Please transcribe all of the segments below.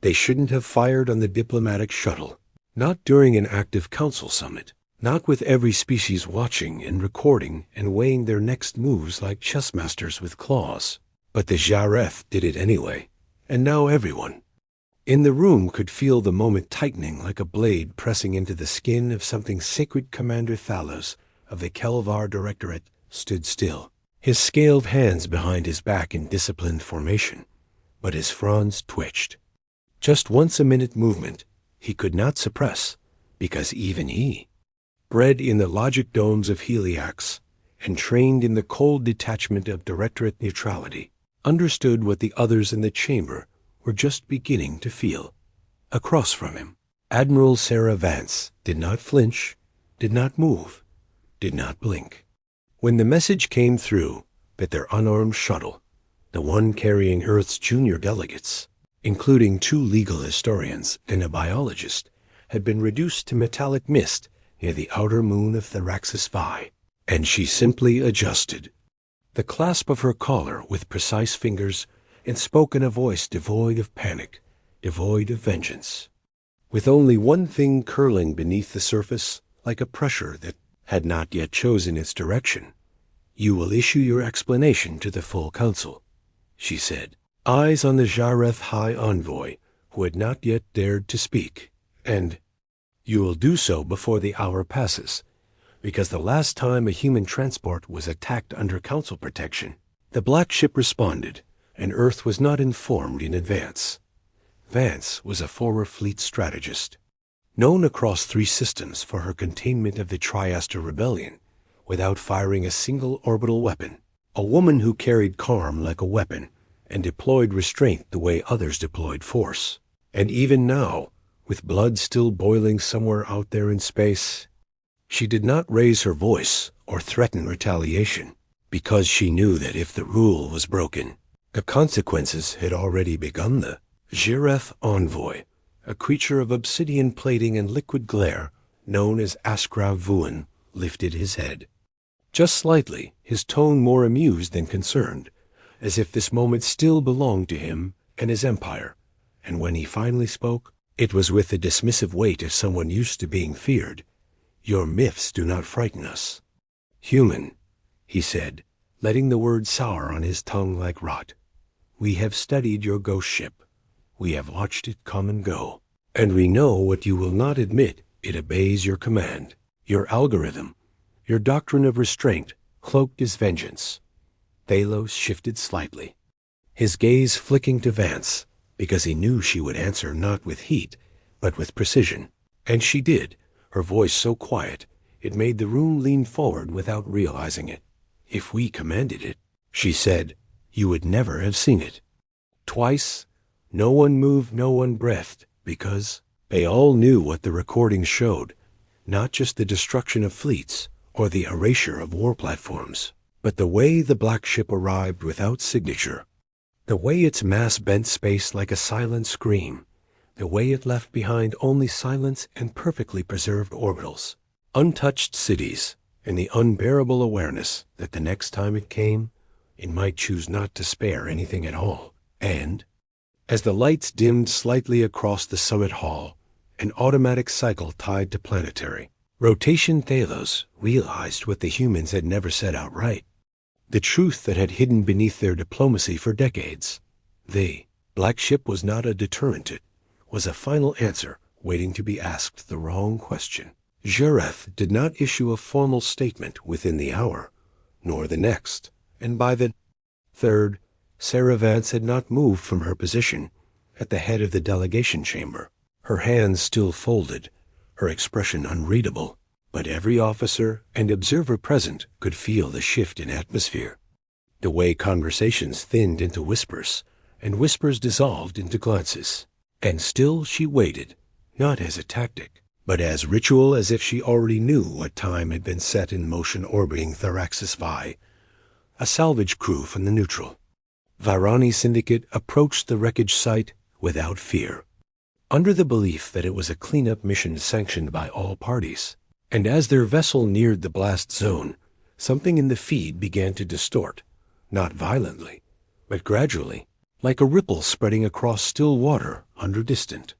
They shouldn't have fired on the diplomatic shuttle. Not during an active council summit. Not with every species watching and recording and weighing their next moves like chess masters with claws. But the Jareth did it anyway. And now everyone in the room could feel the moment tightening like a blade pressing into the skin of something sacred. Commander Thalos of the Kelvar Directorate stood still, his scaled hands behind his back in disciplined formation, but his fronds twitched. Just once a minute movement he could not suppress, because even he, bred in the logic domes of Heliax and trained in the cold detachment of Directorate neutrality, understood what the others in the chamber were just beginning to feel. Across from him, Admiral Sarah Vance did not flinch, did not move, did not blink. When the message came through that their unarmed shuttle, the one carrying Earth's junior delegates, including 2 legal historians and a biologist, had been reduced to metallic mist near the outer moon of Theraxis Vi, and she simply adjusted the clasp of her collar with precise fingers and spoke in a voice devoid of panic, devoid of vengeance, with only one thing curling beneath the surface like a pressure that had not yet chosen its direction. "You will issue your explanation to the full council," she said, eyes on the Jareth High Envoy, who had not yet dared to speak, "and you will do so before the hour passes, because the last time a human transport was attacked under council protection, the black ship responded, and Earth was not informed in advance." Vance was a former fleet strategist, known across 3 systems for her containment of the Triaster Rebellion without firing a single orbital weapon, a woman who carried calm like a weapon and deployed restraint the way others deployed force. And even now, with blood still boiling somewhere out there in space, she did not raise her voice or threaten retaliation, because she knew that if the rule was broken, the consequences had already begun. The Jareth Envoy, a creature of obsidian plating and liquid glare, known as Askrav Vuan, lifted his head. Just slightly, his tone more amused than concerned, as if this moment still belonged to him and his empire, and when he finally spoke, it was with the dismissive weight of someone used to being feared. "Your myths do not frighten us." "Human," he said, letting the word sour on his tongue like rot. "We have studied your ghost ship. We have watched it come and go. And we know what you will not admit it obeys your command, your algorithm, your doctrine of restraint, cloaked as vengeance." Thalos shifted slightly, his gaze flicking to Vance, because he knew she would answer not with heat, but with precision. And she did, her voice so quiet it made the room lean forward without realizing it. "If we commanded it," she said, "you would never have seen it." Twice, no one moved, no one breathed, because they all knew what the recording showed, not just the destruction of fleets or the erasure of war platforms, but the way the black ship arrived without signature, the way its mass bent space like a silent scream, the way it left behind only silence and perfectly preserved orbitals, untouched cities, and the unbearable awareness that the next time it came, it might choose not to spare anything at all. And as the lights dimmed slightly across the summit hall, an automatic cycle tied to planetary rotation, Thalos realized what the humans had never said outright, the truth that had hidden beneath their diplomacy for decades. The black ship was not a deterrent, it was a final answer waiting to be asked the wrong question. Jareth did not issue a formal statement within the hour, nor the next, and by the third, Sarah Vance had not moved from her position at the head of the delegation chamber, her hands still folded, her expression unreadable, but every officer and observer present could feel the shift in atmosphere, the way conversations thinned into whispers, and whispers dissolved into glances. And still she waited, not as a tactic, but as ritual, as if she already knew what time had been set in motion orbiting Theraxis Vi, a salvage crew from the neutral Virani Syndicate approached the wreckage site without fear, under the belief that it was a cleanup mission sanctioned by all parties. And as their vessel neared the blast zone, something in the feed began to distort, not violently, but gradually, like a ripple spreading across still water under distant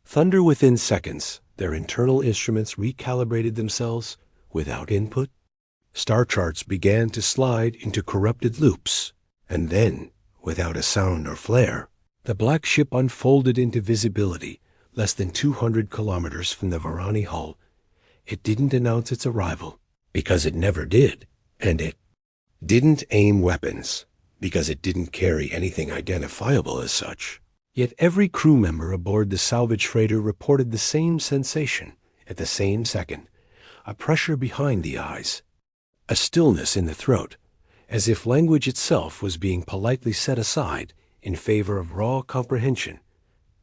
thunder. Within seconds, their internal instruments recalibrated themselves without input. Star charts began to slide into corrupted loops, and then, without a sound or flare, the black ship unfolded into visibility less than 200 kilometers from the Varani hull. It didn't announce its arrival, because it never did, and it didn't aim weapons, because it didn't carry anything identifiable as such. Yet every crew member aboard the salvage freighter reported the same sensation at the same second, a pressure behind the eyes, a stillness in the throat, as if language itself was being politely set aside in favor of raw comprehension.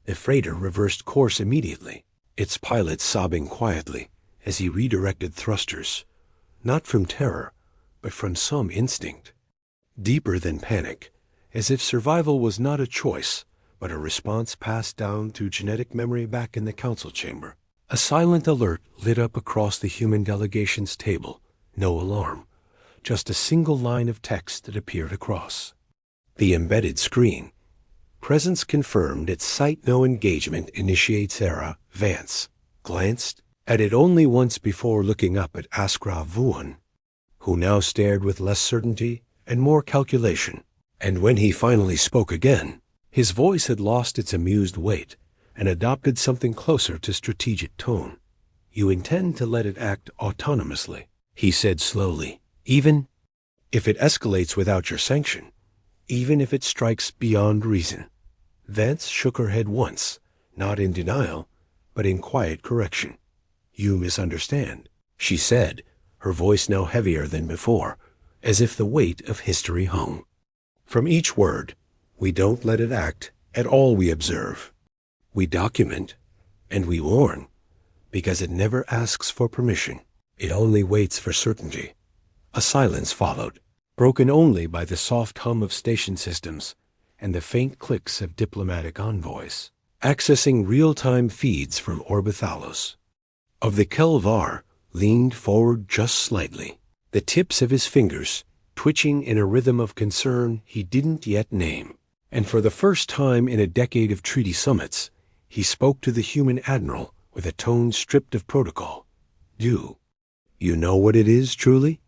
The freighter reversed course immediately, its pilot sobbing quietly as he redirected thrusters, not from terror, but from some instinct, deeper than panic, as if survival was not a choice, but a response passed down through genetic memory back in the council chamber. A silent alert lit up across the human delegation's table. No alarm, just a single line of text that appeared across the embedded screen. Presence confirmed. At site no engagement. Initiates era. Vance glanced at it only once before looking up at Askra Vuan, who now stared with less certainty and more calculation. And when he finally spoke again, his voice had lost its amused weight and adopted something closer to strategic tone. "You intend to let it act autonomously," he said slowly, "even if it escalates without your sanction, even if it strikes beyond reason." Vance shook her head once, not in denial, but in quiet correction. "You misunderstand," she said, her voice now heavier than before, as if the weight of history hung from each word. "We don't let it act at all. We observe, we document, and we warn, because it never asks for permission. It only waits for certainty." A silence followed, broken only by the soft hum of station systems and the faint clicks of diplomatic envoys accessing real-time feeds from Orbithalos. Of the Kelvar leaned forward just slightly, the tips of his fingers twitching in a rhythm of concern he didn't yet name. And for the first time in a decade of treaty summits, he spoke to the human admiral with a tone stripped of protocol. "Do you know what it is, truly?"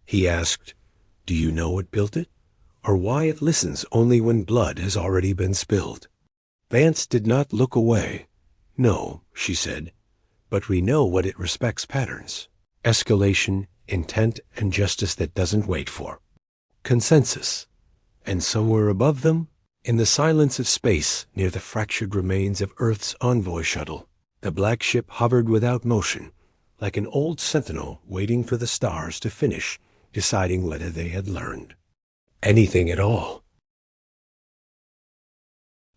he asked. "Do you know what built it, or why it listens only when blood has already been spilled?" Vance did not look away. "No," she said, "but we know what it respects: patterns, escalation, intent, and justice that doesn't wait for consensus. And somewhere above them, in the silence of space near the fractured remains of Earth's envoy shuttle, the black ship hovered without motion, like an old sentinel waiting for the stars to finish deciding whether they had learned anything at all.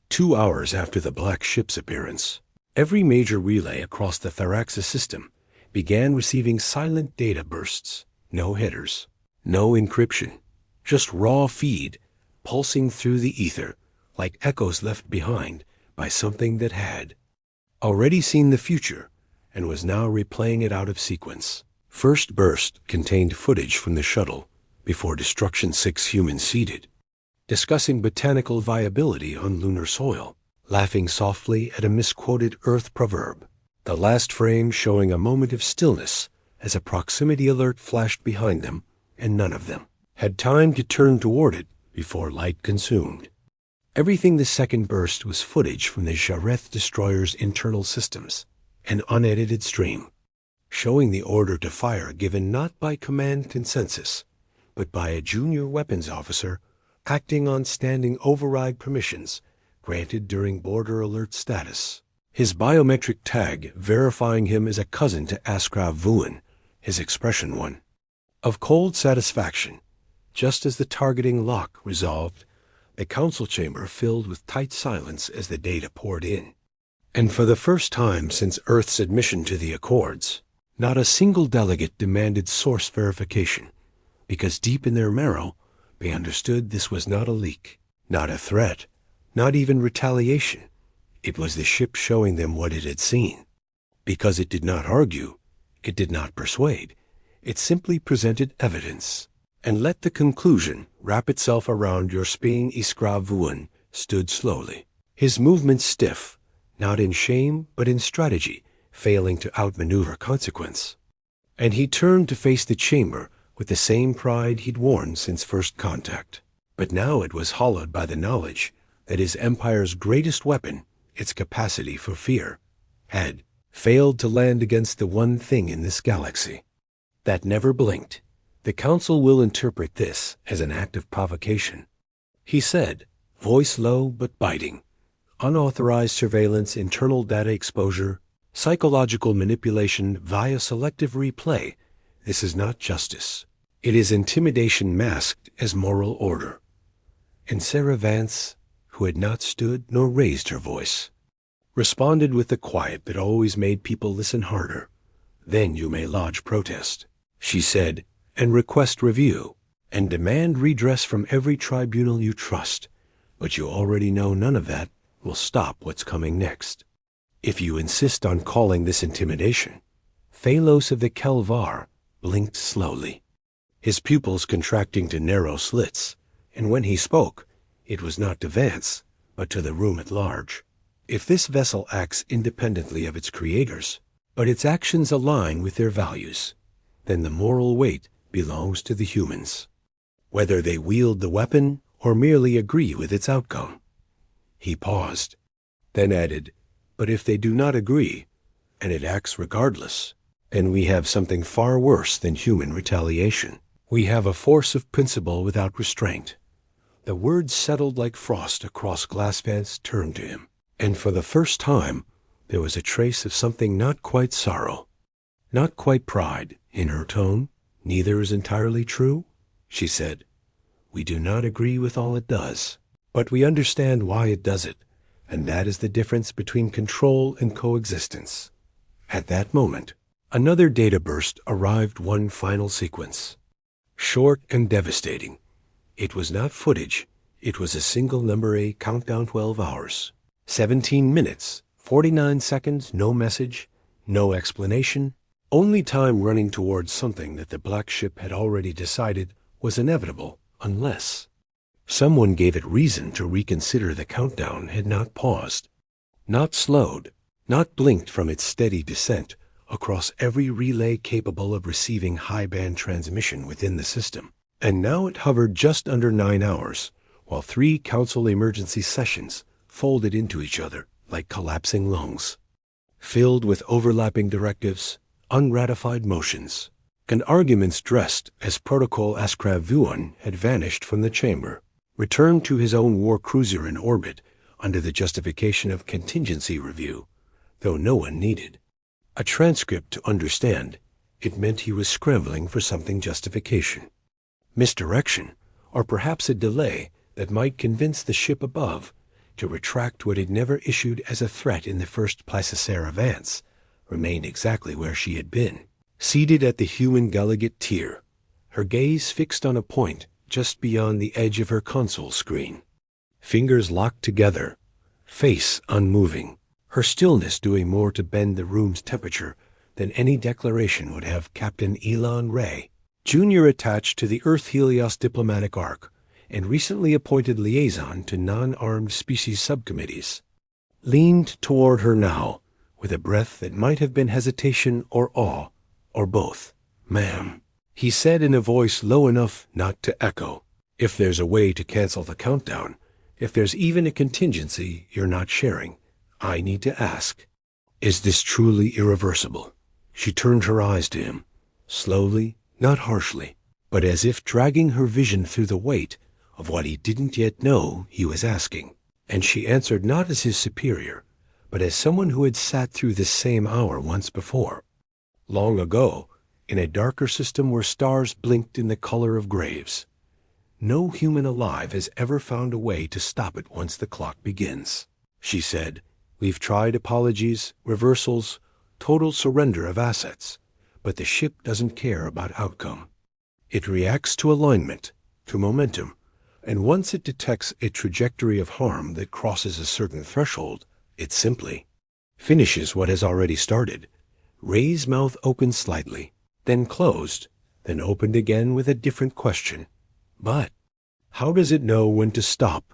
2 hours after the black ship's appearance, every major relay across the Tharaxa system began receiving silent data bursts. No headers, no encryption, just raw feed pulsing through the ether like echoes left behind by something that had already seen the future and was now replaying it out of sequence. First burst contained footage from the shuttle before Destruction 6 humans seeded, discussing botanical viability on lunar soil, laughing softly at a misquoted Earth proverb. The last frame showing a moment of stillness as a proximity alert flashed behind them, and none of them had time to turn toward it before light consumed. Everything the second burst was footage from the Jareth destroyer's internal systems, an unedited stream, showing the order to fire given not by command consensus, but by a junior weapons officer acting on standing override permissions granted during border alert status. His biometric tag verifying him as a cousin to Askra Vuan, his expression one of cold satisfaction. Just as the targeting lock resolved, the council chamber filled with tight silence as the data poured in. And for the first time since Earth's admission to the Accords, not a single delegate demanded source verification, because deep in their marrow they understood this was not a leak, not a threat, not even retaliation. It was the ship showing them what it had seen. Because it did not argue, it did not persuade, it simply presented evidence. And let the conclusion wrap itself around your Spain Iskra Vuan, stood slowly, his movements stiff, not in shame but in strategy, failing to outmaneuver consequence. And he turned to face the chamber with the same pride he'd worn since first contact. But now it was hollowed by the knowledge that his empire's greatest weapon, its capacity for fear, had failed to land against the one thing in this galaxy that never blinked. The Council will interpret this as an act of provocation, he said, voice low but biting. Unauthorized surveillance, internal data exposure, psychological manipulation via selective replay. This is not justice. It is intimidation masked as moral order. And Sarah Vance, who had not stood nor raised her voice, responded with the quiet that always made people listen harder. Then you may lodge protest, she said, and request review, and demand redress from every tribunal you trust. But you already know none of that will stop what's coming next. If you insist on calling this intimidation, Phalos of the Kelvar blinked slowly, his pupils contracting to narrow slits, and when he spoke, it was not to Vance, but to the room at large. If this vessel acts independently of its creators, but its actions align with their values, then the moral weight belongs to the humans, whether they wield the weapon or merely agree with its outcome. He paused, then added, but if they do not agree, and it acts regardless, then we have something far worse than human retaliation. We have a force of principle without restraint. The words settled like frost across Glassvance turned to him, and for the first time there was a trace of something not quite sorrow, not quite pride, in her tone. Neither is entirely true, she said. We do not agree with all it does, but we understand why it does it, and that is the difference between control and coexistence. At that moment, another data burst arrived, one final sequence. Short and devastating. It was not footage. It was a single number, a countdown 12 hours. 17 minutes, 49 seconds, no message, no explanation, only time running towards something that the black ship had already decided was inevitable, unless someone gave it reason to reconsider. The countdown had not paused, not slowed, not blinked from its steady descent across every relay capable of receiving high-band transmission within the system. And now it hovered just under 9 hours, while 3 Council emergency sessions folded into each other like collapsing lungs, filled with overlapping directives, unratified motions, and arguments dressed as Protocol Askravuan had vanished from the chamber, returned to his own war cruiser in orbit under the justification of contingency review, though no one needed a transcript to understand. It meant he was scrambling for something justification. Misdirection, or perhaps a delay that might convince the ship above to retract what it never issued as a threat in the first place. Sarah Vance remained exactly where she had been, seated at the human delegate tier, her gaze fixed on a point just beyond the edge of her console screen. Fingers locked together, face unmoving, her stillness doing more to bend the room's temperature than any declaration would have. Captain Elon Ray, Jr., attached to the Earth Helios diplomatic arc and recently appointed liaison to non-armed species subcommittees, leaned toward her now with a breath that might have been hesitation or awe, or both. Ma'am, he said in a voice low enough not to echo, if there's a way to cancel the countdown, if there's even a contingency you're not sharing, I need to ask, is this truly irreversible? She turned her eyes to him, slowly, not harshly, but as if dragging her vision through the weight of what he didn't yet know he was asking. And she answered not as his superior, but as someone who had sat through this same hour once before, long ago, in a darker system where stars blinked in the color of graves. No human alive has ever found a way to stop it once the clock begins, she said. We've tried apologies, reversals, total surrender of assets, but the ship doesn't care about outcome. It reacts to alignment, to momentum, and once it detects a trajectory of harm that crosses a certain threshold, it simply finishes what has already started. Ray's mouth opened slightly, then closed, then opened again with a different question. But how does it know when to stop?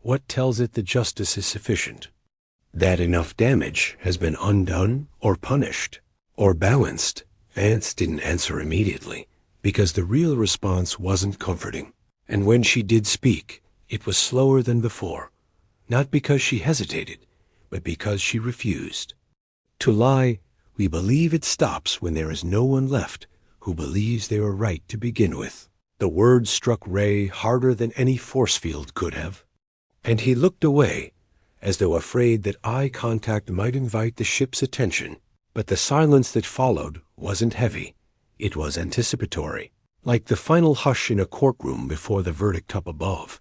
What tells it the justice is sufficient? That enough damage has been undone or punished or balanced? Vance didn't answer immediately, because the real response wasn't comforting. And when she did speak, it was slower than before, not because she hesitated, but because she refused. To lie, we believe it stops when there is no one left who believes they were right to begin with. The words struck Ray harder than any force field could have, and he looked away, as though afraid that eye contact might invite the ship's attention. But the silence that followed wasn't heavy. It was anticipatory, like the final hush in a courtroom before the verdict up above.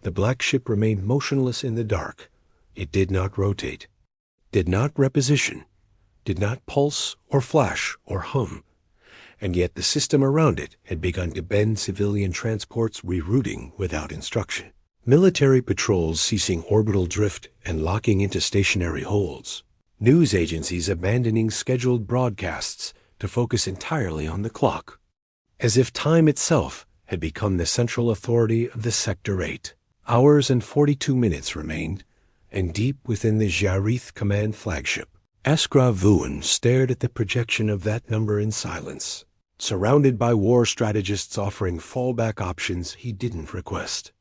The black ship remained motionless in the dark. It did not rotate, did not reposition, did not pulse or flash or hum. And yet the system around it had begun to bend civilian transports rerouting without instruction. Military patrols ceasing orbital drift and locking into stationary holds. News agencies abandoning scheduled broadcasts to focus entirely on the clock. As if time itself had become the central authority of the Sector 8. Hours and 42 minutes remained, and deep within the Jareth Command flagship, Askra Vuan stared at the projection of that number in silence, surrounded by war strategists offering fallback options he didn't request.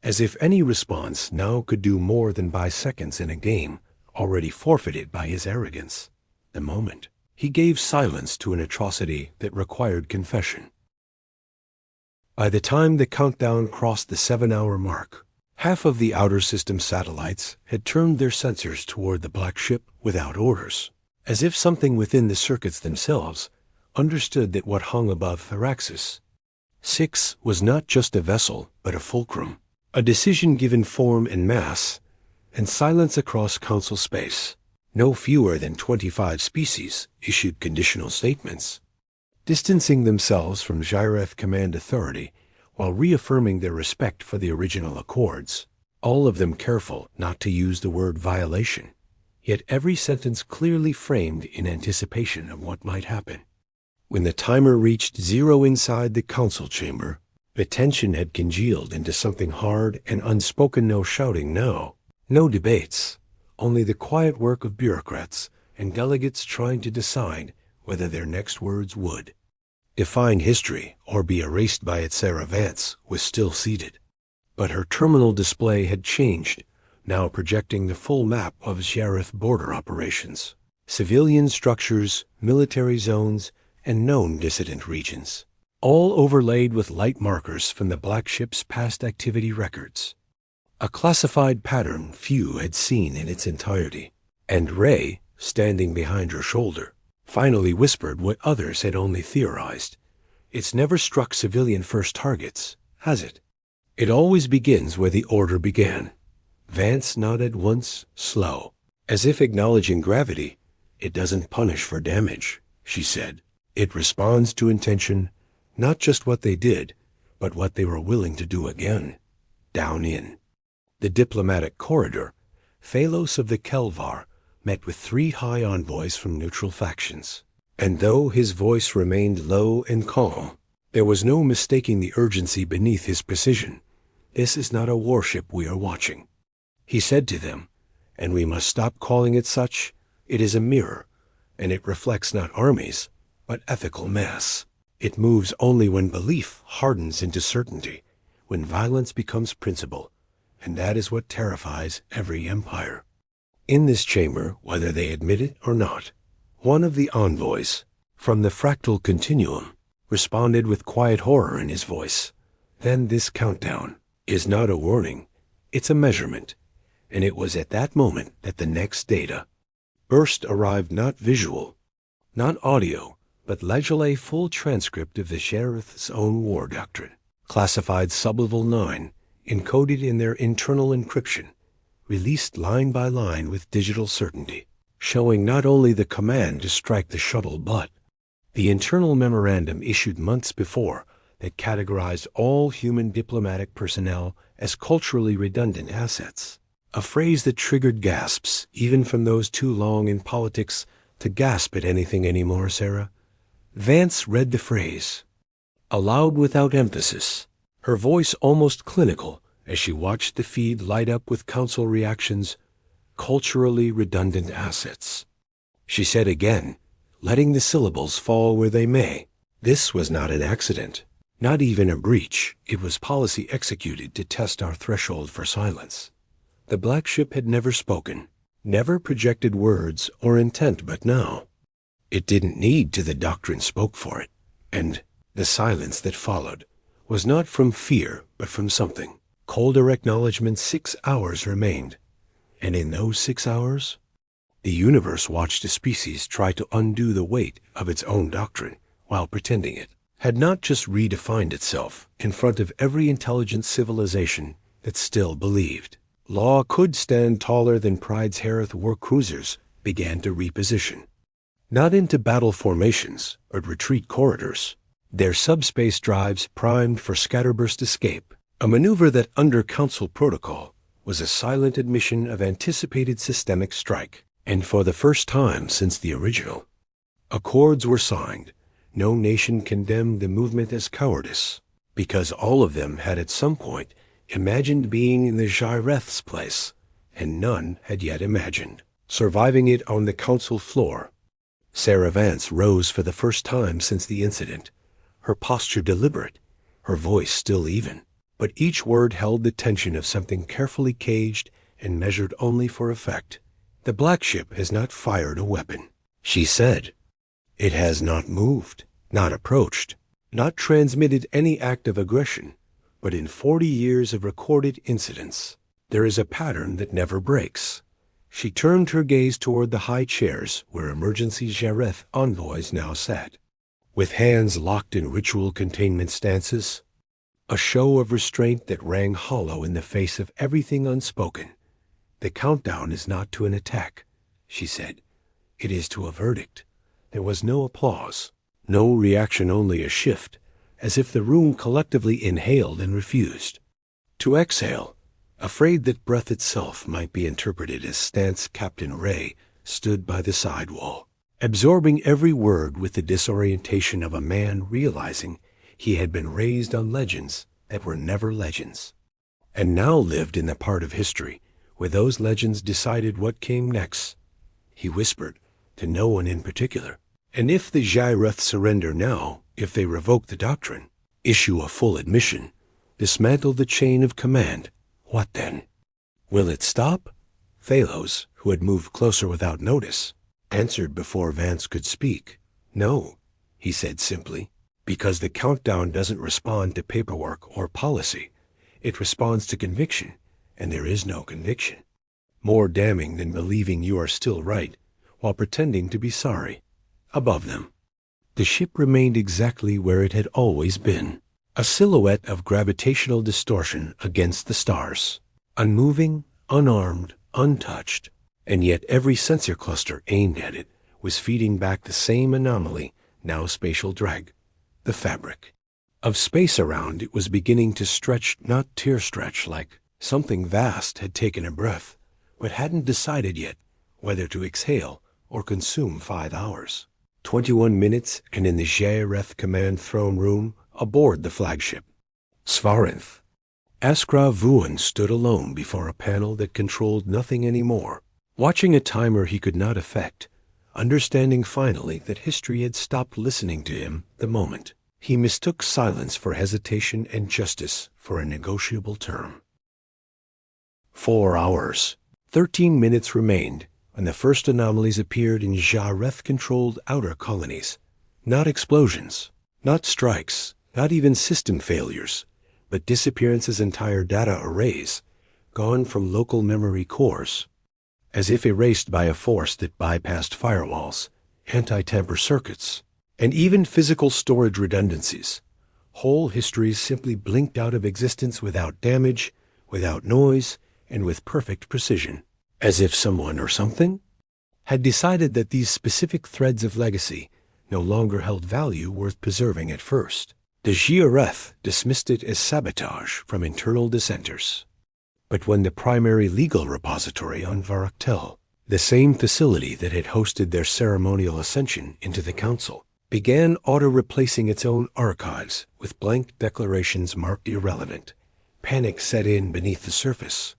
As if any response now could do more than buy seconds in a game already forfeited by his arrogance. The moment, he gave silence to an atrocity that required confession. By the time the countdown crossed the 7-hour mark, half of the outer system satellites had turned their sensors toward the black ship without orders, as if something within the circuits themselves understood that what hung above Theraxis 6 was not just a vessel, but a fulcrum, a decision given form and mass, and silence across council space. No fewer than 25 species issued conditional statements, distancing themselves from Jareth Command Authority while reaffirming their respect for the original accords, all of them careful not to use the word violation, yet every sentence clearly framed in anticipation of what might happen. When the timer reached 0 inside the council chamber, the tension had congealed into something hard and unspoken. No shouting, no debates, only the quiet work of bureaucrats and delegates trying to decide whether their next words would define history or be erased by it. Sarah Vance was still seated, but her terminal display had changed, now projecting the full map of Jareth border operations, civilian structures, military zones, and known dissident regions, all overlaid with light markers from the black ship's past activity records. A classified pattern few had seen in its entirety, and Ray, standing behind her shoulder, finally whispered what others had only theorized. It's never struck civilian first targets, has it? It always begins where the order began. Vance nodded once, slow, as if acknowledging gravity. It doesn't punish for damage, she said. It responds to intention, not just what they did, but what they were willing to do again. Down in the diplomatic corridor, Phalos of the Kelvar met with 3 high envoys from neutral factions, and though his voice remained low and calm, there was no mistaking the urgency beneath his precision. This is not a warship we are watching, he said to them, and we must stop calling it such. It is a mirror, and it reflects not armies, but ethical mass. It moves only when belief hardens into certainty, when violence becomes principle, and that is what terrifies every empire. In this chamber, whether they admit it or not, one of the envoys, from the fractal continuum, responded with quiet horror in his voice. Then this countdown is not a warning, it's a measurement, and it was at that moment that the next data burst arrived, not visual, not audio, but legile full transcript of the Jareth's own war doctrine, classified sublevel 9, encoded in their internal encryption, released line by line with digital certainty, showing not only the command to strike the shuttle, but the internal memorandum issued months before that categorized all human diplomatic personnel as culturally redundant assets, a phrase that triggered gasps, even from those too long in politics to gasp at anything anymore. Sarah Vance read the phrase aloud without emphasis, her voice almost clinical as she watched the feed light up with council reactions, culturally redundant assets. She said again, letting the syllables fall where they may, this was not an accident, not even a breach. It was policy executed to test our threshold for silence. The black ship had never spoken, never projected words or intent, but now it didn't need to. The doctrine spoke for it, and the silence that followed was not from fear, but from something. Colder acknowledgement. 6 hours remained, and in those 6 hours, the universe watched a species try to undo the weight of its own doctrine while pretending it had not just redefined itself in front of every intelligent civilization that still believed law could stand taller than Pride's Harith war cruisers began to reposition, not into battle formations but retreat corridors, their subspace drives primed for scatterburst escape, a maneuver that under council protocol was a silent admission of anticipated systemic strike. And for the first time since the original, accords were signed. No nation condemned the movement as cowardice, because all of them had at some point imagined being in the Gyreth's place, and none had yet imagined surviving it on the council floor. Sarah Vance rose for the first time since the incident, her posture deliberate, her voice still even, but each word held the tension of something carefully caged and measured only for effect. The black ship has not fired a weapon, she said. It has not moved, not approached, not transmitted any act of aggression, but in 40 years of recorded incidents, there is a pattern that never breaks. She turned her gaze toward the high chairs where emergency Jareth envoys now sat, with hands locked in ritual containment stances, a show of restraint that rang hollow in the face of everything unspoken. The countdown is not to an attack, she said. It is to a verdict. There was no applause, no reaction, only a shift, as if the room collectively inhaled and refused to exhale, afraid that breath itself might be interpreted as stance. Captain Ray stood by the side wall, absorbing every word with the disorientation of a man realizing he had been raised on legends that were never legends, and now lived in the part of history where those legends decided what came next. He whispered, to no one in particular, and if the Gyreth surrender now, if they revoke the doctrine, issue a full admission, dismantle the chain of command, what then? Will it stop? Phalos, who had moved closer without notice, answered before Vance could speak. No, he said simply, because the countdown doesn't respond to paperwork or policy. It responds to conviction. And there is no conviction more damning than believing you are still right while pretending to be sorry. Above them, the ship remained exactly where it had always been, a silhouette of gravitational distortion against the stars, unmoving, unarmed, untouched, and yet every sensor cluster aimed at it was feeding back the same anomaly, now spatial drag. The fabric of space around it was beginning to stretch, not tear stretch, like something vast had taken a breath, but hadn't decided yet whether to exhale or consume 5 hours. 21 minutes, and in the Gyreth command throne room aboard the flagship Svarinth, Askra Vuan stood alone before a panel that controlled nothing anymore, watching a timer he could not affect, understanding finally that history had stopped listening to him the moment he mistook silence for hesitation and justice for a negotiable term. 4 hours. 13 minutes remained when the first anomalies appeared in Gyreth-controlled outer colonies. Not explosions, not strikes, not even system failures, but disappearances. Entire data arrays, gone from local memory cores, as if erased by a force that bypassed firewalls, anti-tamper circuits, and even physical storage redundancies. Whole histories simply blinked out of existence without damage, without noise, and with perfect precision, as if someone or something had decided that these specific threads of legacy no longer held value worth preserving at first. The Gyreth dismissed it as sabotage from internal dissenters. But when the primary legal repository on Varactel, the same facility that had hosted their ceremonial ascension into the council, began auto-replacing its own archives with blank declarations marked irrelevant, Panic set in beneath the surface.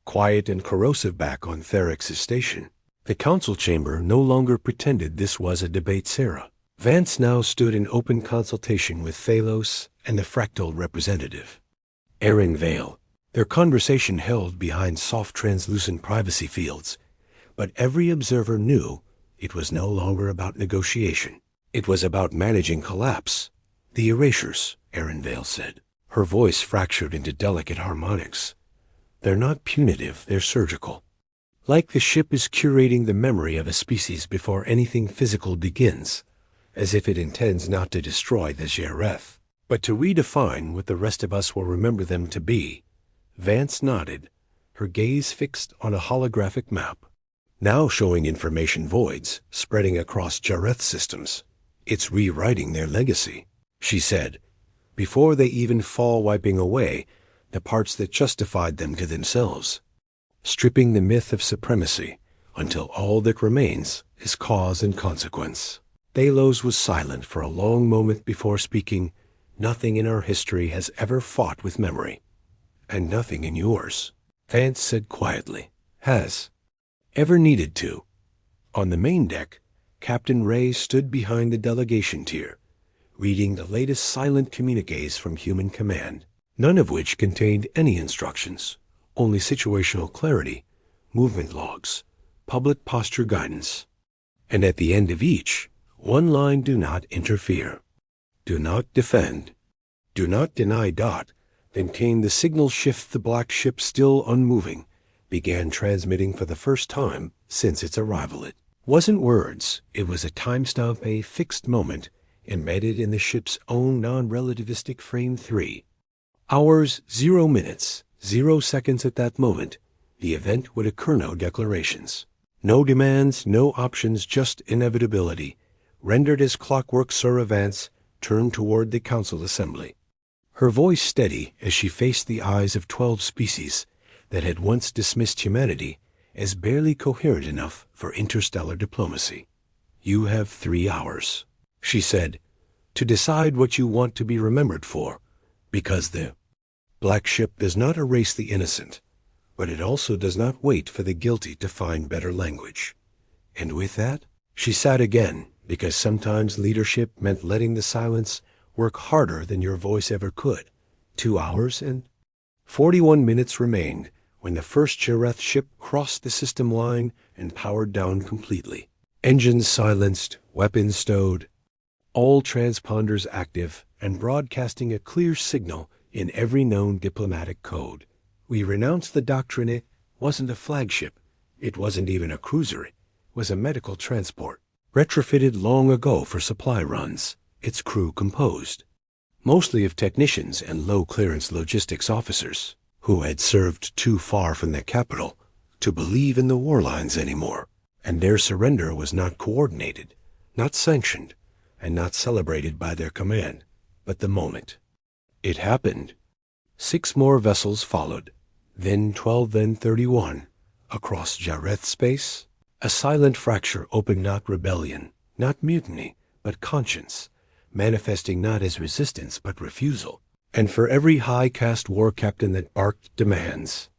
Quiet and corrosive back on Therex's station, the council chamber no longer pretended this was a debate Sarah. Vance now stood in open consultation with Thalos and the fractal representative, Aaron Vale. Their conversation held behind soft translucent privacy fields, but every observer knew it was no longer about negotiation. It was about managing collapse. The erasures, Aaron Vale said. Her voice fractured into delicate harmonics. They're not punitive, they're surgical. Like the ship is curating the memory of a species before anything physical begins, as if it intends not to destroy the Jareth, but to redefine what the rest of us will remember them to be. Vance nodded, her gaze fixed on a holographic map, now showing information voids spreading across Jareth systems. It's rewriting their legacy, she said, before they even fall wiping away the parts that justified them to themselves, stripping the myth of supremacy until all that remains is cause and consequence. Thalos was silent for a long moment before speaking. Nothing in our history has ever fought with memory. And nothing in yours, Vance said quietly, has ever needed to. On the main deck, Captain Ray stood behind the delegation tier, reading the latest silent communiques from Human Command, none of which contained any instructions, only situational clarity, movement logs, public posture guidance. And at the end of each, one line: do not interfere. Do not defend. Do not deny. Then came the signal shift. The black ship, still unmoving, began transmitting for the first time since its arrival. It wasn't words, it was a timestamp, a fixed moment embedded in the ship's own non-relativistic frame 3. Hours, 0 minutes, 0 seconds. At that moment, the event would occur. No declarations, no demands, no options, just inevitability, rendered as clockwork. Sarah Vance turned toward the council assembly, her voice steady as she faced the eyes of 12 species that had once dismissed humanity as barely coherent enough for interstellar diplomacy. You have 3 hours, she said, to decide what you want to be remembered for, because the black ship does not erase the innocent, but it also does not wait for the guilty to find better language. And with that, she sat again, because sometimes leadership meant letting the silence work harder than your voice ever could. 2 hours and 41 minutes remained when the first Jareth ship crossed the system line and powered down completely. Engines silenced, weapons stowed, all transponders active and broadcasting a clear signal in every known diplomatic code. We renounced the doctrine. It wasn't a flagship. It wasn't even a cruiser. It was a medical transport, retrofitted long ago for supply runs. Its crew composed mostly of technicians and low-clearance logistics officers who had served too far from their capital to believe in the war lines anymore, and their surrender was not coordinated, not sanctioned, and not celebrated by their command. But the moment it happened, 6 more vessels followed, then 12, then 31, across Jareth space. A silent fracture opened, not rebellion, not mutiny, but conscience, manifesting not as resistance but refusal. And for every high-caste war captain that barked demands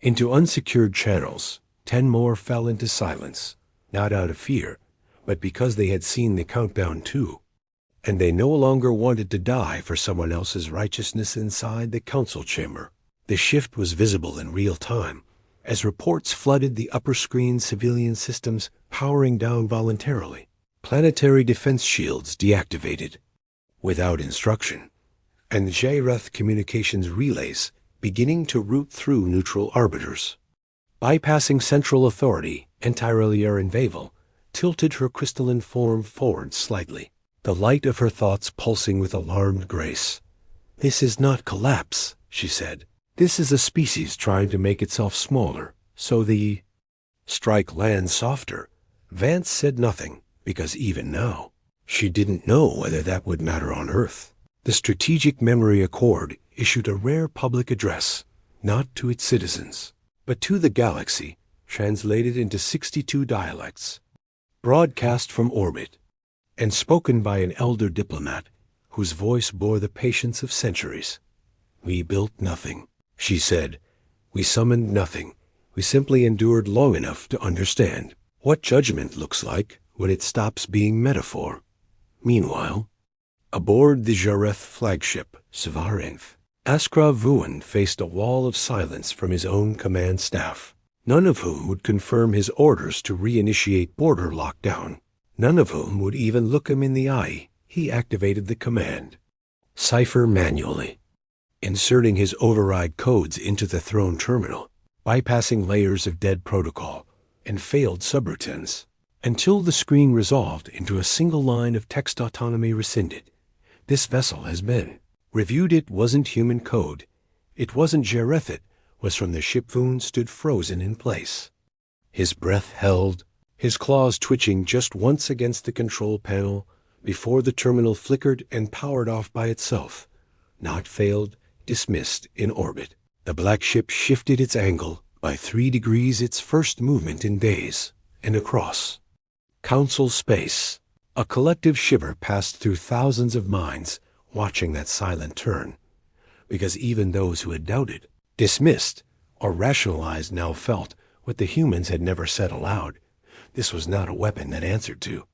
into unsecured channels, 10 more fell into silence, not out of fear, but because they had seen the countdown too. And they no longer wanted to die for someone else's righteousness. Inside the council chamber, the shift was visible in real time, as reports flooded the upper screen. Civilian systems powering down voluntarily, planetary defense shields deactivated without instruction, and Jareth communications relays beginning to route through neutral arbiters. Bypassing central authority, entirely Aaron Vale tilted her crystalline form forward slightly, the light of her thoughts pulsing with alarmed grace. This is not collapse, she said. This is a species trying to make itself smaller, so the strike lands softer. Vance said nothing, because even now, she didn't know whether that would matter on Earth. The Strategic Memory Accord issued a rare public address, not to its citizens, but to the galaxy, translated into 62 dialects, broadcast from orbit, and spoken by an elder diplomat whose voice bore the patience of centuries. "We built nothing," she said. "We summoned nothing. We simply endured long enough to understand what judgment looks like when it stops being metaphor." Meanwhile, aboard the Jareth flagship, Svarinth, Askra Vuan faced a wall of silence from his own command staff, none of whom would confirm his orders to reinitiate border lockdown, none of whom would even look him in the eye. He activated the command, cipher manually, inserting his override codes into the throne terminal, bypassing layers of dead protocol and failed subroutines, until the screen resolved into a single line of text: autonomy rescinded. This vessel has been reviewed. It wasn't human code. It wasn't Jareth. It was from the ship. Voon stood frozen in place. His breath held, his claws twitching just once against the control panel before the terminal flickered and powered off by itself. Not failed, dismissed in orbit. The black ship shifted its angle by 3 degrees, its first movement in days, and across Council space. A collective shiver passed through thousands of minds watching that silent turn, because even those who had doubted, dismissed, or rationalized now felt what the humans had never said aloud. This was not a weapon that answered to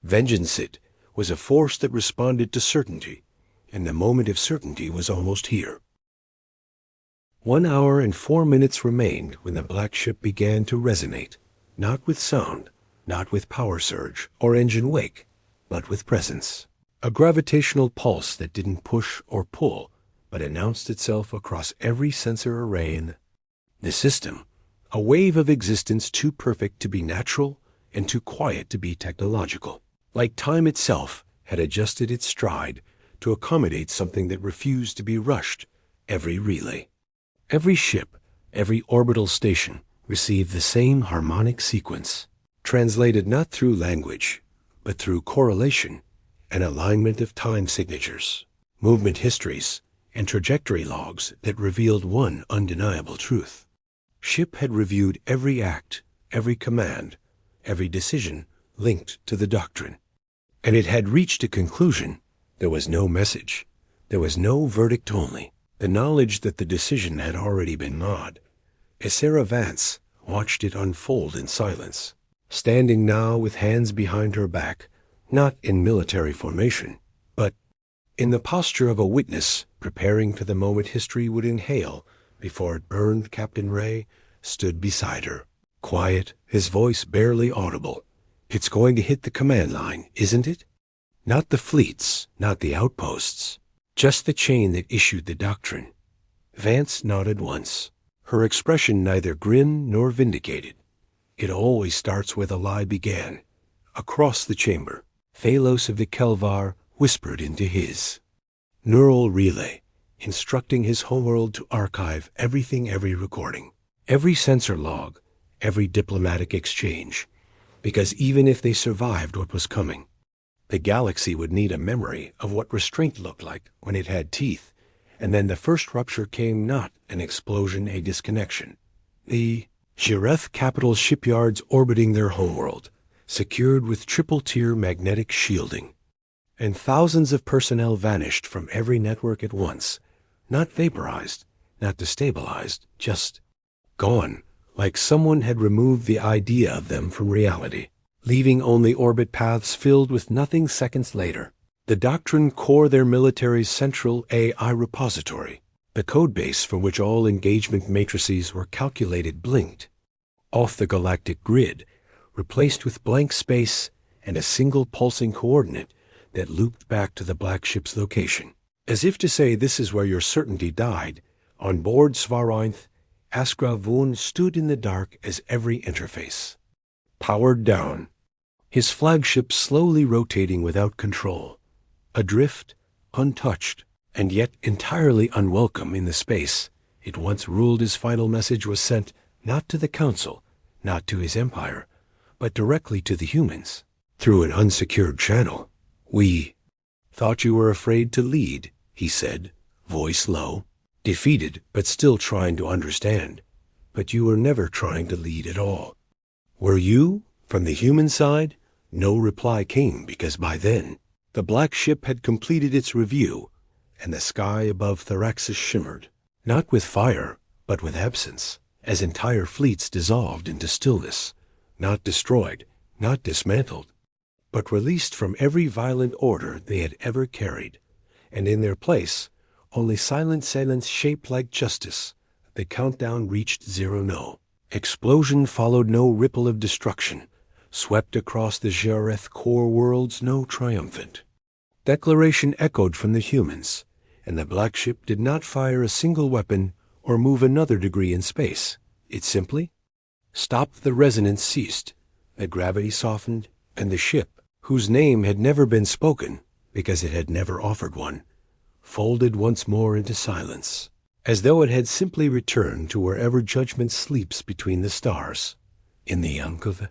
vengeance. It was a force that responded to certainty, and the moment of certainty was almost here. 1 hour and 4 minutes remained when the black ship began to resonate, not with sound, not with power surge or engine wake, but with presence. A gravitational pulse that didn't push or pull, but announced itself across every sensor array in the system. A wave of existence too perfect to be natural and too quiet to be technological. Like time itself had adjusted its stride to accommodate something that refused to be rushed. Every relay, every ship, every orbital station received the same harmonic sequence, translated not through language, but through correlation, an alignment of time signatures, movement histories, and trajectory logs that revealed one undeniable truth. Ship had reviewed every act, every command, every decision linked to the doctrine, and it had reached a conclusion. There was no message. There was no verdict, only the knowledge that the decision had already been made. Sarah Vance watched it unfold in silence, standing now with hands behind her back, not in military formation, but in the posture of a witness preparing for the moment history would inhale before it burned. Captain Ray stood beside her, quiet, his voice barely audible. "It's going to hit the command line, isn't it? Not the fleets, not the outposts, just the chain that issued the doctrine." Vance nodded once, her expression neither grim nor vindicated. "It always starts where the lie began." Across the chamber, Phalos of the Kelvar whispered into his neural relay, instructing his homeworld to archive everything, every recording, every sensor log, every diplomatic exchange, because even if they survived what was coming, the galaxy would need a memory of what restraint looked like when it had teeth. And then the first rupture came, not an explosion, a disconnection. The Jareth capital shipyards orbiting their homeworld, secured with triple-tier magnetic shielding, and thousands of personnel vanished from every network at once, not vaporized, not destabilized, just gone, like someone had removed the idea of them from reality, leaving only orbit paths filled with nothing. Seconds later, the Doctrine core, their military's central AI repository, the codebase from which all engagement matrices were calculated, blinked off the galactic grid, replaced with blank space and a single pulsing coordinate that looped back to the black ship's location. As if to say, this is where your certainty died. On board Svarinth, Askra Vuan stood in the dark as every interface powered down, his flagship slowly rotating without control, adrift, untouched, and yet entirely unwelcome in the space it once ruled. His final message was sent not to the Council, not to his empire, but directly to the humans, through an unsecured channel. "We thought you were afraid to lead," he said, voice low, defeated but still trying to understand. "But you were never trying to lead at all. Were you, from the human side?" No reply came, because by then the black ship had completed its review, and the sky above Theraxis shimmered, not with fire, but with absence, as entire fleets dissolved into stillness, not destroyed, not dismantled, but released from every violent order they had ever carried, and in their place, only silent silence shaped like justice. The countdown reached 0. Explosion followed no ripple of destruction, swept across the Jareth core worlds no triumphant. Declaration echoed from the humans, and the black ship did not fire a single weapon or move another degree in space. It simply stopped. The resonance ceased, the gravity softened, and the ship, whose name had never been spoken because it had never offered one, folded once more into silence, as though it had simply returned to wherever judgment sleeps between the stars. In the Yankov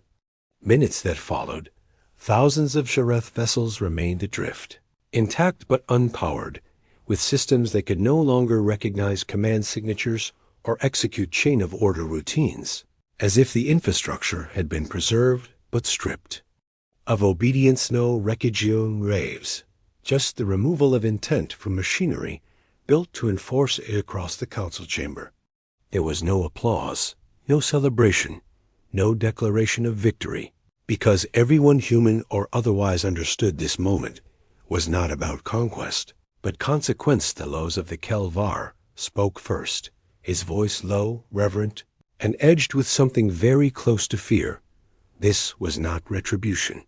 minutes that followed, thousands of Jareth vessels remained adrift, intact but unpowered, with systems that could no longer recognize command signatures or execute chain-of-order routines, as if the infrastructure had been preserved but stripped. Of obedience no requiem raves, just the removal of intent from machinery built to enforce it across the council chamber. There was no applause, no celebration, no declaration of victory, because everyone human or otherwise understood this moment was not about conquest, but consequence. Telos of the Kelvar spoke first, his voice low, reverent, and edged with something very close to fear. This was not retribution.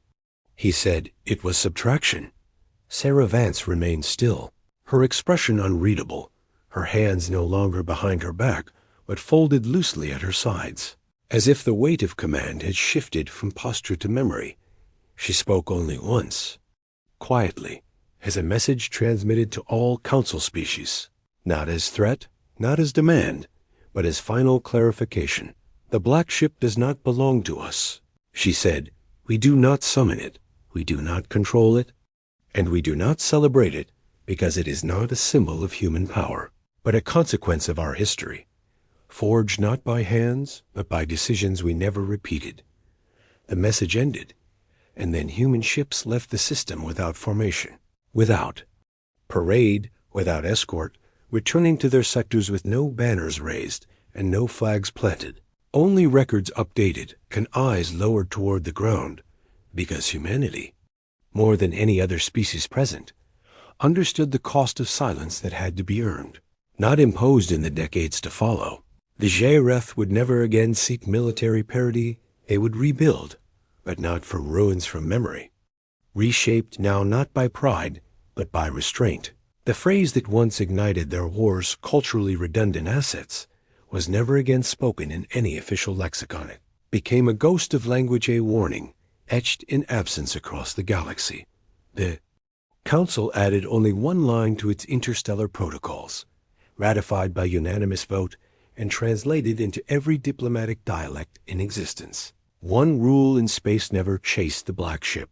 He said it was subtraction. Sarah Vance remained still, her expression unreadable, her hands no longer behind her back, but folded loosely at her sides, as if the weight of command had shifted from posture to memory. She spoke only once, quietly, as a message transmitted to all council species, not as threat, not as demand, but as final clarification. The black ship does not belong to us, she said. We do not summon it, we do not control it, and we do not celebrate it because it is not a symbol of human power, but a consequence of our history, forged not by hands, but by decisions we never repeated. The message ended, and then human ships left the system without formation, without parade, without escort, returning to their sectors with no banners raised and no flags planted, only records updated and eyes lowered toward the ground, because humanity, more than any other species present, understood the cost of silence that had to be earned, not imposed in the decades to follow. The Jareth would never again seek military parity. They would rebuild, but not for ruins from memory, reshaped now not by pride, but by restraint. The phrase that once ignited their war's culturally redundant assets was never again spoken in any official lexicon. It became a ghost of language, a warning, etched in absence across the galaxy. The Council added only one line to its interstellar protocols, ratified by unanimous vote and translated into every diplomatic dialect in existence. One rule in space: never chase the black ship.